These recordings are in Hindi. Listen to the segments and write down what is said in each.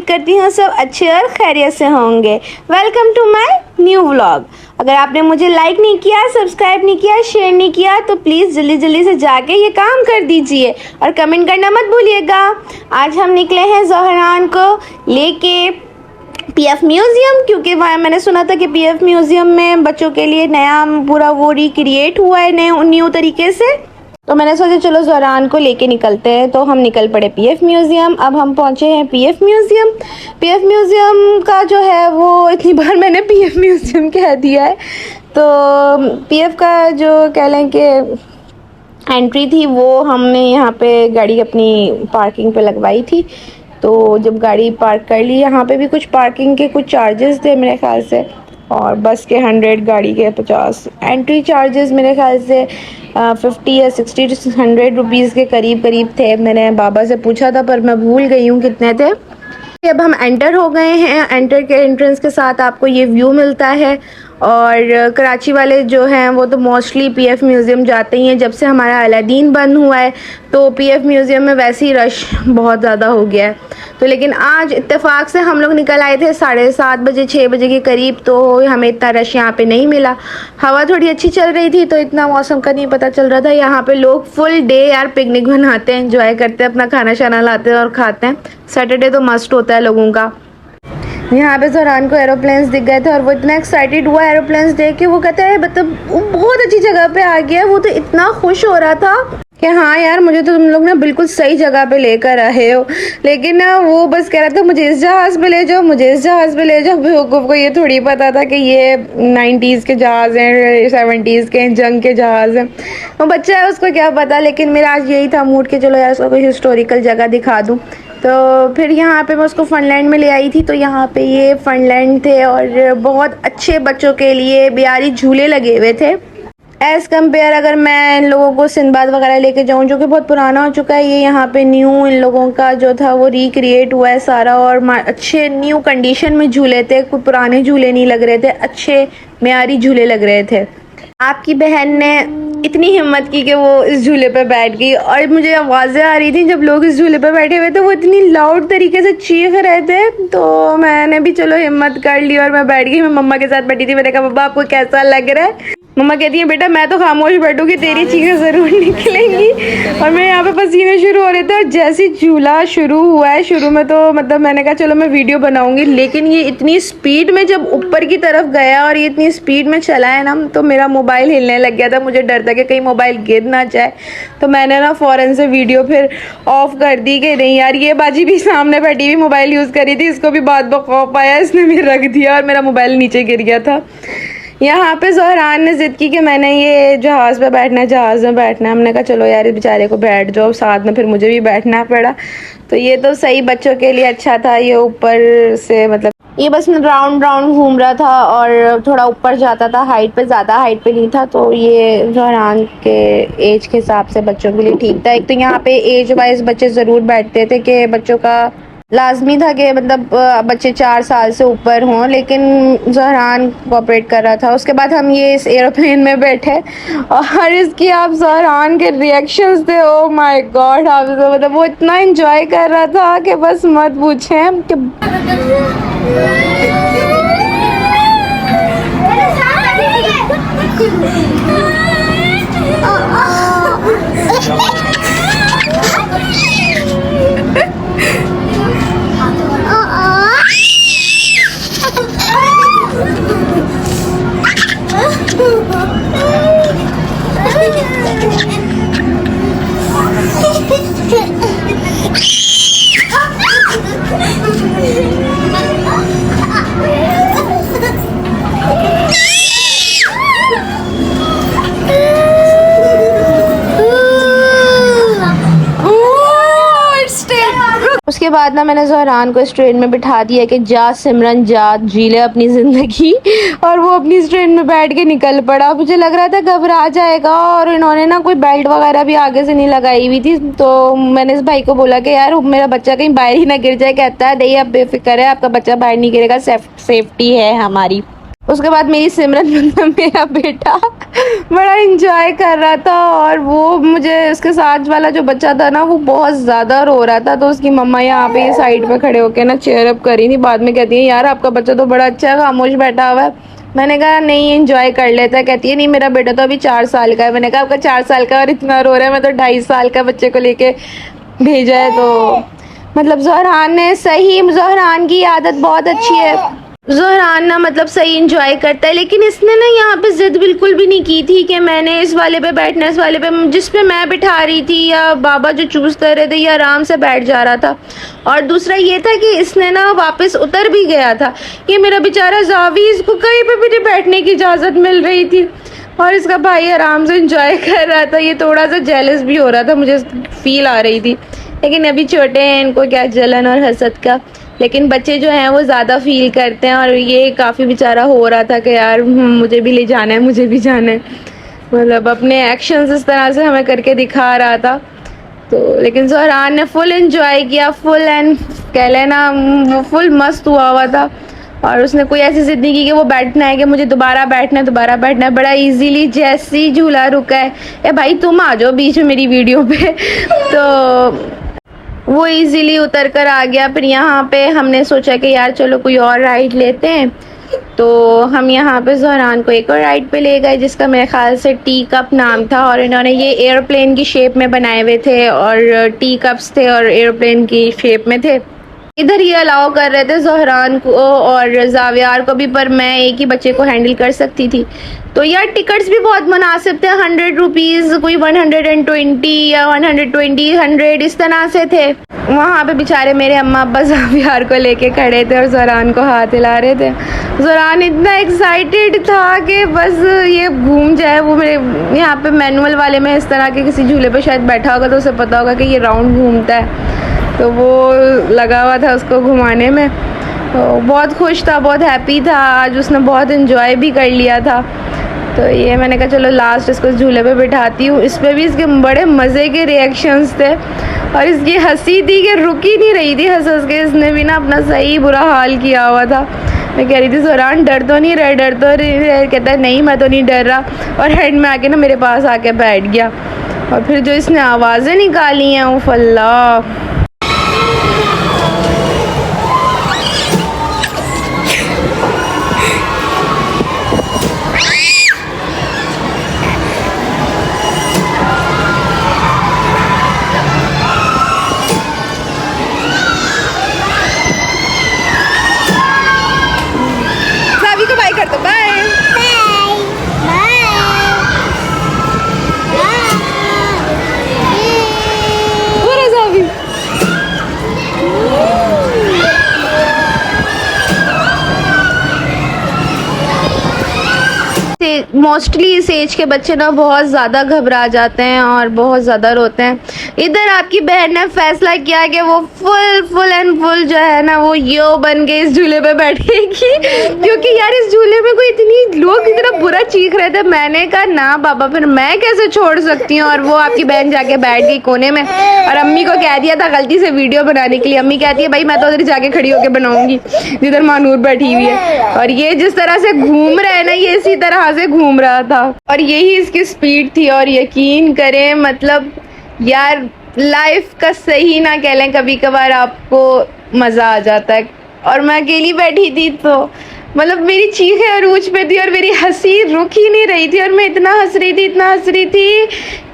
करती हूँ सब अच्छे और खैरियत से होंगे। Welcome to my new vlog. अगर आपने मुझे लाइक नहीं किया, सब्सक्राइब नहीं किया, शेयर नहीं किया तो प्लीज़ जल्दी जल्दी से जाके ये काम कर दीजिए और कमेंट करना मत भूलिएगा। आज हम निकले हैं ज़हरान को लेके पीएफ म्यूज़ियम, क्योंकि वहाँ मैंने सुना था कि पीएफ म्यूज़ियम में बच्चों के लिए नया पूरा वो रिक्रिएट हुआ है न्यू तरीके से। तो मैंने सोचा चलो ज़हरान को लेके निकलते हैं, तो हम निकल पड़े पीएफ म्यूज़ियम। अब हम पहुँचे हैं पीएफ म्यूज़ियम। पीएफ म्यूज़ियम का जो है वो इतनी बार मैंने पीएफ म्यूज़ियम कह दिया है, तो पीएफ का जो कह लें कि एंट्री थी वो हमने यहाँ पे गाड़ी अपनी पार्किंग पे लगवाई थी। तो जब गाड़ी पार्क कर ली, यहाँ पे भी कुछ पार्किंग के कुछ चार्जेस थे मेरे ख्याल से, और बस के 100, गाड़ी के 50। एंट्री चार्जेस मेरे ख्याल से 50 या 60 to 100 रुपीज़ के करीब थे। मैंने बाबा से पूछा था पर मैं भूल गई हूँ कितने थे। अब हम एंटर हो गए हैं। एंटर के एंट्रेंस के साथ आपको ये व्यू मिलता है, और कराची वाले जो हैं वो तो मोस्टली पीएफ म्यूज़ियम जाते ही हैं। जब से हमारा अलादीन बंद हुआ है तो पीएफ म्यूज़ियम में वैसे ही रश बहुत ज़्यादा हो गया है। तो लेकिन आज इत्तेफाक से हम लोग निकल आए थे 7:30 बजे 6 बजे के करीब, तो हमें इतना रश यहाँ पे नहीं मिला। हवा थोड़ी अच्छी चल रही थी तो इतना मौसम का नहीं पता चल रहा था। यहाँ पे लोग फुल डे यार पिकनिक मनाते हैं, एंजॉय करते हैं, अपना खाना शाना लाते हैं और खाते हैं। सैटरडे तो मस्ट होता है लोगों का। यहाँ पे ज़हरान को एरोप्लेन्स दिख गए थे और वो इतना एक्साइटेड हुआ एरोप्लेन्स देख के। वो कहता है मतलब वो बहुत अच्छी जगह पे आ गया। वो तो इतना खुश हो रहा था कि हाँ यार मुझे तो तुम लोग ना बिल्कुल सही जगह पे लेकर आए हो। लेकिन ना वो बस कह रहा था मुझे इस जहाज़ पे ले जाओ, मुझे इस जहाज़ पे ले जाओ। बेवकूफ़ को ये थोड़ी पता था कि ये 90s के जहाज़ हैं, 70s के जंग के जहाज़ हैं। वो बच्चा है, उसको क्या पता। लेकिन मेरा आज यही था मूड कि चलो यार उसको कोई हिस्टोरिकल जगह दिखा दूँ। तो फिर यहाँ पे मैं उसको फनलैंड में ले आई थी। तो यहाँ पे ये फनलैंड थे और बहुत अच्छे बच्चों के लिए बिहारी झूले लगे हुए थे। एज़ कम्पेयर अगर मैं इन लोगों को सिंदबाद वगैरह लेके जाऊँ जो कि बहुत पुराना हो चुका है, ये यहाँ पे न्यू इन लोगों का जो था वो रिक्रिएट हुआ है सारा, और अच्छे न्यू कंडीशन में झूले थे। कोई पुराने झूले नहीं लग रहे थे, अच्छे मियारी झूले लग रहे थे। आपकी बहन ने इतनी हिम्मत की कि वो इस झूले पे बैठ गई, और मुझे आवाज़ें आ रही थी जब लोग इस झूले पे बैठे हुए थे, वो इतनी लाउड तरीके से चीख रहे थे। तो मैंने भी चलो हिम्मत कर ली और मैं बैठ गई। मैं मम्मा के साथ बैठी थी। मैंने कहा पापा आपको कैसा लग रहा है? मम्मा कहती है बेटा मैं तो खामोश बैठूंगी, तेरी चीखें ज़रूर निकलेंगी। और मैं यहाँ पे पसीने शुरू हो रहे थे, और जैसे झूला शुरू हुआ है, शुरू में तो मतलब मैंने कहा चलो मैं वीडियो बनाऊंगी, लेकिन ये इतनी स्पीड में जब ऊपर की तरफ गया और ये इतनी स्पीड में चला है ना, तो मेरा मोबाइल हिलने लग गया था। मुझे डर था कि कहीं मोबाइल गिर ना जाए। तो मैंने ना फ़ौरन से वीडियो फिर ऑफ कर दी कि नहीं यार, ये बाजी भी सामने बैठी हुई मोबाइल यूज़ करी थी, इसको भी बात बखौफ आया, इसने भी रख दिया और मेरा मोबाइल नीचे गिर गया था। यहाँ पे ज़हरान ने ज़िद की कि मैंने ये जहाज़ पे बैठना है, जहाज़ में बैठना है। हमने कहा चलो यार इस बेचारे को बैठ जाओ साथ में, फिर मुझे भी बैठना पड़ा। तो ये तो सही बच्चों के लिए अच्छा था। ये ऊपर से मतलब ये बस राउंड घूम रहा था और थोड़ा ऊपर जाता था हाइट पे, ज़्यादा हाइट पे नहीं था। तो ये ज़हरान के एज के हिसाब से बच्चों के लिए ठीक था। एक तो यहाँ पे एज वाइज बच्चे ज़रूर बैठते थे कि बच्चों का लाजमी था कि मतलब बच्चे 4 साल से ऊपर हों, लेकिन ज़हरान कोऑपरेट कर रहा था। उसके बाद हम ये इस एरोप्लेन में बैठे और इसकी आप ज़हरान के रिएक्शंस थे, ओ माय गॉड। आप मतलब वो इतना एंजॉय कर रहा था कि बस मत पूछें कि उसके बाद ना मैंने ज़हरान को इस ट्रेन में बिठा दिया कि जा सिमरन जा, जी ले अपनी ज़िंदगी। और वो अपनी इस ट्रेन में बैठ के निकल पड़ा। मुझे लग रहा था घबरा जाएगा, और इन्होंने ना कोई बेल्ट वगैरह भी आगे से नहीं लगाई हुई थी। तो मैंने इस भाई को बोला कि यार मेरा बच्चा कहीं बाहर ही ना गिर जाए। कहता है नहीं आप बेफिक्र है, आपका बच्चा बाहर नहीं गिरेगा, सेफ्टी है हमारी। उसके बाद मेरी सिमरन मतलब मेरा बेटा बड़ा इंजॉय कर रहा था। और वो मुझे उसके साथ वाला जो बच्चा था ना वो बहुत ज़्यादा रो रहा था, तो उसकी मम्मा यहाँ पे साइड पे खड़े होके ना चेयर अप करी थी। बाद में कहती है यार आपका बच्चा तो बड़ा अच्छा है, खामोश बैठा हुआ है। मैंने कहा नहीं एंजॉय कर लेता है। कहती है नहीं मेरा बेटा तो अभी 4 साल का है। मैंने कहा आपका 4 साल का और इतना रो रहा है, मैं तो 2.5 साल का बच्चे को लेके भेजा है। तो मतलब ज़हरान ने सही, ज़हरान की आदत बहुत अच्छी है। ज़हरान ना मतलब सही इंजॉय करता है, लेकिन इसने ना यहाँ पे ज़िद बिल्कुल भी नहीं की थी कि मैंने इस वाले पे बैठना, इस वाले पे जिस पे मैं बिठा रही थी या बाबा जो चूज़ कर रहे थे, ये आराम से बैठ जा रहा था। और दूसरा ये था कि इसने ना वापस उतर भी गया था। ये मेरा बेचारा जावी, इसको कहीं पे भी नहीं बैठने की इजाज़त मिल रही थी और इसका भाई आराम से इंजॉय कर रहा था। ये थोड़ा सा जेलस भी हो रहा था, मुझे फील आ रही थी। लेकिन अभी छोटे हैं, इनको क्या जलन और हसद का। लेकिन बच्चे जो हैं वो ज़्यादा फील करते हैं और ये काफ़ी बेचारा हो रहा था कि यार मुझे भी ले जाना है, मुझे भी जाना है। मतलब अपने एक्शंस इस तरह से हमें करके दिखा रहा था। तो लेकिन ज़हरान ने फुल एंजॉय किया, फुल एंड कह लेना वो फुल मस्त हुआ था। और उसने कोई ऐसी जिद नहीं की कि वो बैठना है कि मुझे दोबारा बैठना है, दोबारा बैठना है। बड़ा इजीली जैसी झूला रुका है, ए भाई तुम आ जाओ बीच में मेरी वीडियो पे। तो वो इजीली उतर कर आ गया। फिर यहाँ पे हमने सोचा कि यार चलो कोई और राइड लेते हैं। तो हम यहाँ पे ज़हरान को एक और राइड पे ले गए जिसका मेरे ख्याल से टी कप नाम था। और इन्होंने ये एयरप्लेन की शेप में बनाए हुए थे और टी कप्स थे और एयरप्लेन की शेप में थे। इधर ये अलाउ कर रहे थे ज़हरान को और जावियार को भी, पर मैं एक ही बच्चे को हैंडल कर सकती थी। तो यार टिकट्स भी बहुत मुनासिब थे, 100 रुपीज़, कोई 120 या 120, 100 इस तरह से थे। वहाँ पे बेचारे मेरे अम्मा अब्बा जावियार को लेके खड़े थे और ज़हरान को हाथ हिला रहे थे। ज़हरान इतना एक्साइटेड था कि बस ये घूम जाए। वो मेरे यहाँ पे मैनुअल वाले में इस तरह के किसी झूले पे शायद बैठा होगा तो उसे पता होगा कि ये राउंड घूमता है, तो वो लगा हुआ था उसको घुमाने में। तो बहुत खुश था, बहुत हैप्पी था। आज उसने बहुत इन्जॉय भी कर लिया था। तो ये मैंने कहा चलो लास्ट इसको झूले पे बिठाती हूँ। इस पर भी इसके बड़े मज़े के रिएक्शंस थे और इसकी हंसी थी कि रुक ही नहीं रही थी हंस हंस के। इसने भी ना अपना सही बुरा हाल किया हुआ था। मैं कह रही थी ज़हरान डर तो नहीं रहा, डर तो नहीं रहा। कहता है नहीं मैं तो नहीं डर रहा। और हेड में आके ना मेरे पास आके बैठ गया। और फिर जो इसने आवाज़ें निकाली हैं उफ़ अल्लाह। मोस्टली इस एज के बच्चे ना बहुत ज़्यादा घबरा जाते हैं और बहुत ज़्यादा रोते हैं। इधर आपकी बहन ने फैसला किया कि वो फुल एंड फुल जो है ना वो यो बन के इस झूले पे बैठेगी। क्योंकि यार इस झूले में कोई इतनी लोग इतना बुरा चीख रहे थे। मैंने कहा ना बाबा फिर मैं कैसे छोड़ सकती हूँ। और वो आपकी बहन जाके बैठ गई कोने में और अम्मी को कह दिया था गलती से वीडियो बनाने के लिए। अम्मी कहती है भाई मैं तो उधर जाके खड़ी होकर बनाऊंगी जिधर मानूर बैठी हुई है। और ये जिस तरह से घूम रहा है ना ये इसी तरह से घूम रहा था और यही इसकी स्पीड थी। और यकीन करें मतलब यार लाइफ का सही ना कह लें, कभी कभार आपको मज़ा आ जाता है। और मैं अकेली बैठी थी तो मतलब मेरी चीखें अरूज पे थी और मेरी हंसी रुक ही नहीं रही थी। और मैं इतना हंस रही थी, इतना हंस रही थी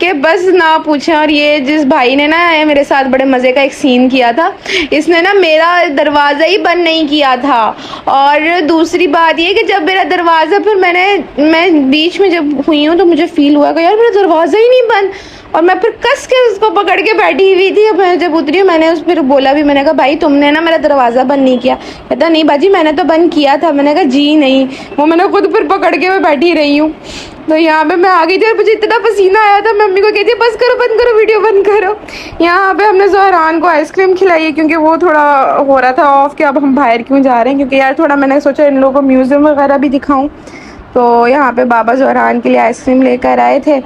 कि बस ना पूछें। और ये जिस भाई ने ना मेरे साथ बड़े मज़े का एक सीन किया था, इसने ना मेरा दरवाज़ा ही बंद नहीं किया था। और दूसरी बात ये कि जब मेरा दरवाज़ा फिर मैं बीच में जब हुई हूँ तो मुझे फ़ील हुआ कि यार मेरा दरवाज़ा ही नहीं बंद। और मैं फिर कस के उसको पकड़ के बैठी हुई थी। मैं जब उतरी मैंने उस फिर बोला भी, मैंने कहा भाई तुमने ना मेरा दरवाज़ा बंद नहीं किया। कहता नहीं बाजी मैंने तो बंद किया था। मैंने कहा जी नहीं, वो मैंने खुद फिर पकड़ के मैं बैठी रही हूँ। तो यहाँ पे मैं आ गई थी और मुझे इतना पसीना आया था। मम्मी को कहती है बस करो, बंद करो, वीडियो बंद करो। यहाँ पे हमने ज़हरान को आइसक्रीम खिलाई है क्योंकि वो थोड़ा हो रहा था ऑफ कि अब हम बाहर क्यों जा रहे हैं। क्योंकि यार थोड़ा मैंने सोचा इन लोगों को म्यूज़ियम वगैरह भी दिखाऊँ। तो यहाँ पे बाबा ज़हरान के लिए आइसक्रीम लेकर आए थे।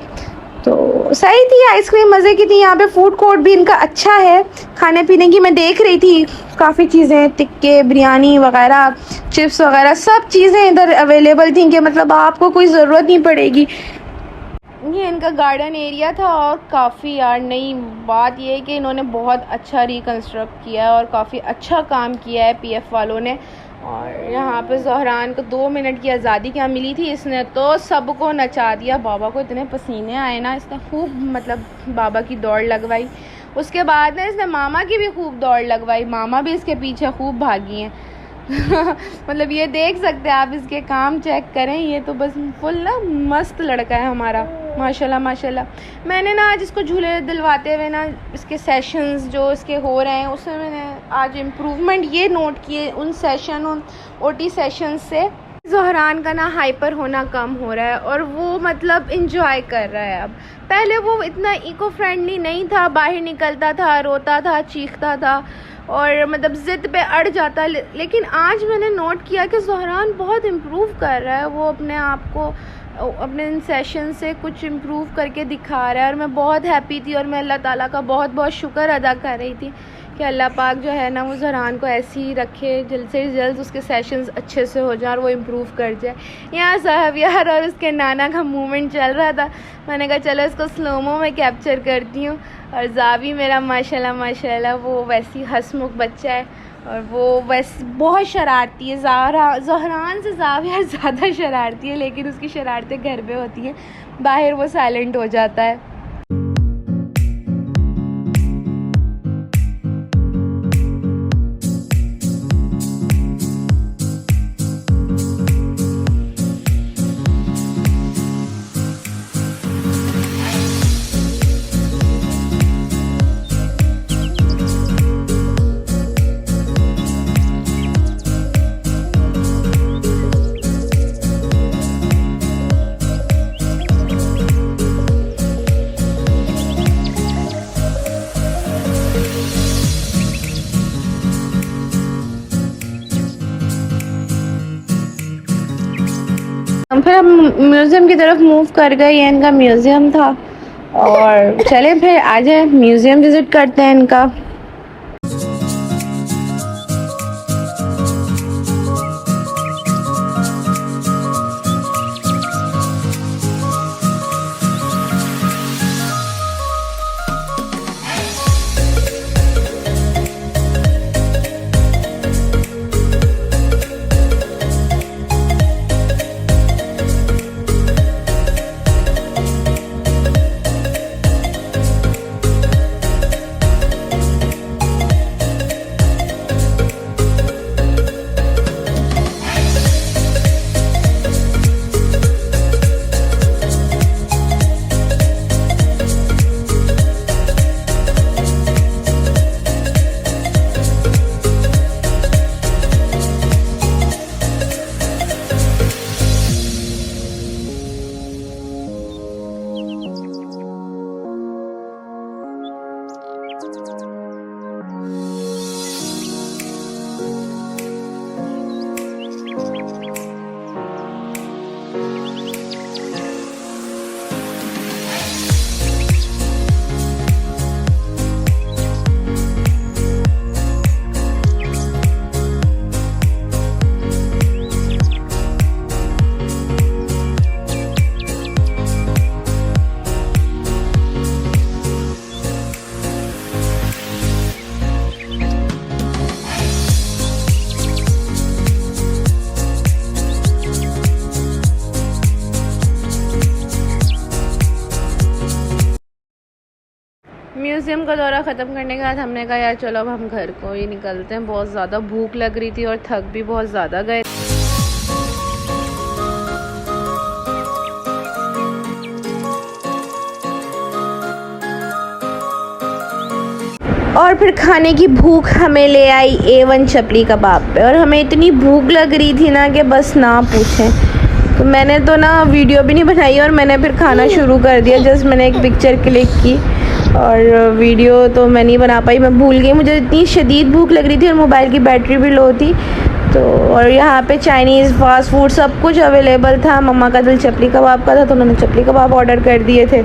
तो सही थी आइसक्रीम, मज़े की थी। यहाँ पे फूड कोर्ट भी इनका अच्छा है खाने पीने की। मैं देख रही थी काफ़ी चीज़ें, टिक्के, बिरयानी वगैरह, चिप्स वगैरह सब चीज़ें इधर अवेलेबल थी कि मतलब आपको कोई ज़रूरत नहीं पड़ेगी ये इनका गार्डन एरिया था और काफ़ी यार नई बात ये है कि इन्होंने बहुत अच्छा रिकंस्ट्रक्ट किया है और काफ़ी अच्छा काम किया है पीएफ वालों ने। और यहाँ पे ज़हरान को 2 मिनट की आज़ादी क्या मिली थी, इसने तो सबको नचा दिया। बाबा को इतने पसीने आए ना, इसने खूब मतलब बाबा की दौड़ लगवाई। उसके बाद ना इसने मामा की भी खूब दौड़ लगवाई, मामा भी इसके पीछे खूब भागी हैं। मतलब ये देख सकते हैं आप, इसके काम चेक करें, ये तो बस फुल ना मस्त लड़का है हमारा, माशाल्लाह माशाल्लाह। मैंने ना आज इसको झूले दिलवाते हुए ना इसके सेशंस जो इसके हो रहे हैं उसमें मैंने आज इम्प्रूवमेंट ये नोट किए उन ओटी सेशन से। ज़हरान का ना हाइपर होना कम हो रहा है और वो मतलब इंजॉय कर रहा है। अब पहले वो इतना इको फ्रेंडली नहीं था, बाहर निकलता था, रोता था, चीखता था और मतलब ज़िद पे अड़ जाता। लेकिन आज मैंने नोट किया कि ज़हरान बहुत इम्प्रूव कर रहा है, वो अपने आप को अपने इन सेशन से कुछ इम्प्रूव करके दिखा रहा है और मैं बहुत हैप्पी थी। और मैं अल्लाह ताला का बहुत बहुत शुक्र अदा कर रही थी कि अल्लाह पाक जो है ना वो ज़हरान को ऐसे ही रखे, जल्द से जल्द उसके सेशंस अच्छे से हो जाए और वो इम्प्रूव कर जाए। यहाँ साहब यार और उसके नाना का मूवमेंट चल रहा था, मैंने कहा चलो इसको स्लोमो में कैप्चर करती हूँ। और जावी मेरा माशाल्लाह माशाल्लाह वो वैसी हंसमुख बच्चा है और वो वैसे बहुत शरारती है। ज़हरान से जाविया ज़्यादा शरारती है, लेकिन उसकी शरारतें घर पे होती हैं, बाहर वो साइलेंट हो जाता है। फिर हम म्यूज़ियम की तरफ मूव कर गए, ये इनका म्यूज़ियम था और चले फिर आ जाए म्यूज़ियम विज़िट करते हैं इनका। म्यूज़ियम का दौरा ख़त्म करने के बाद हमने कहा यार चलो अब हम घर को ही निकलते हैं, बहुत ज़्यादा भूख लग रही थी और थक भी बहुत ज़्यादा गए। और फिर खाने की भूख हमें ले आई A1 चपली कबाब पे और हमें इतनी भूख लग रही थी ना कि बस ना पूछें। तो मैंने तो ना वीडियो भी नहीं बनाई और मैंने फिर खाना शुरू कर दिया। जस्ट मैंने एक पिक्चर क्लिक की और वीडियो तो मैं नहीं बना पाई, मैं भूल गई, मुझे इतनी शदीद भूख लग रही थी और मोबाइल की बैटरी भी लो थी। तो और यहाँ पे चाइनीज़ फास्ट फूड सब कुछ अवेलेबल था। मम्मा का दिल चपली कबाब का था तो उन्होंने चपली कबाब ऑर्डर कर दिए थे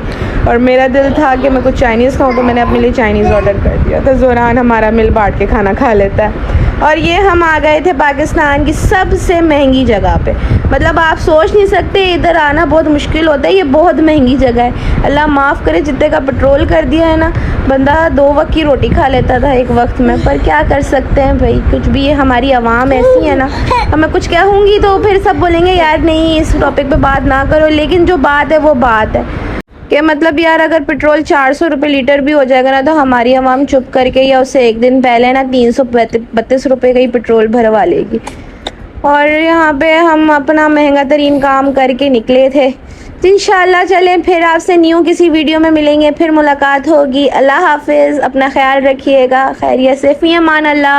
और मेरा दिल था कि मैं कुछ चाइनीज़ खाऊँ तो मैंने अपने लिए चाइनीज़ ऑर्डर कर दिया। तो ज़हरान हमारा मिल बांट के खाना खा लेता है। और ये हम आ गए थे पाकिस्तान की सबसे महंगी जगह पे। मतलब आप सोच नहीं सकते, इधर आना बहुत मुश्किल होता है, ये बहुत महंगी जगह है। अल्लाह माफ़ करे, जितने का पेट्रोल कर दिया है ना, बंदा 2 वक्त की रोटी खा लेता था एक वक्त में। पर क्या कर सकते हैं भाई, कुछ भी, ये हमारी आवाम ऐसी है ना। अब मैं कुछ कहूँगी तो फिर सब बोलेंगे यार नहीं इस टॉपिक पे बात ना करो, लेकिन जो बात है वो बात है कि मतलब यार अगर पेट्रोल 400 रुपये लीटर भी हो जाएगा ना, तो हमारी आवाम चुप करके या उससे एक दिन पहले ना 332 रुपये का ही पेट्रोल भरवा लेगी। और यहाँ पे हम अपना महंगा तरीन काम करके निकले थे। तो इंशाल्लाह चलें फिर आपसे न्यू किसी वीडियो में मिलेंगे, फिर मुलाकात होगी। अल्लाह हाफिज़, अपना ख्याल रखिएगा, खैरियत से, फ़ी अमान अल्लाह।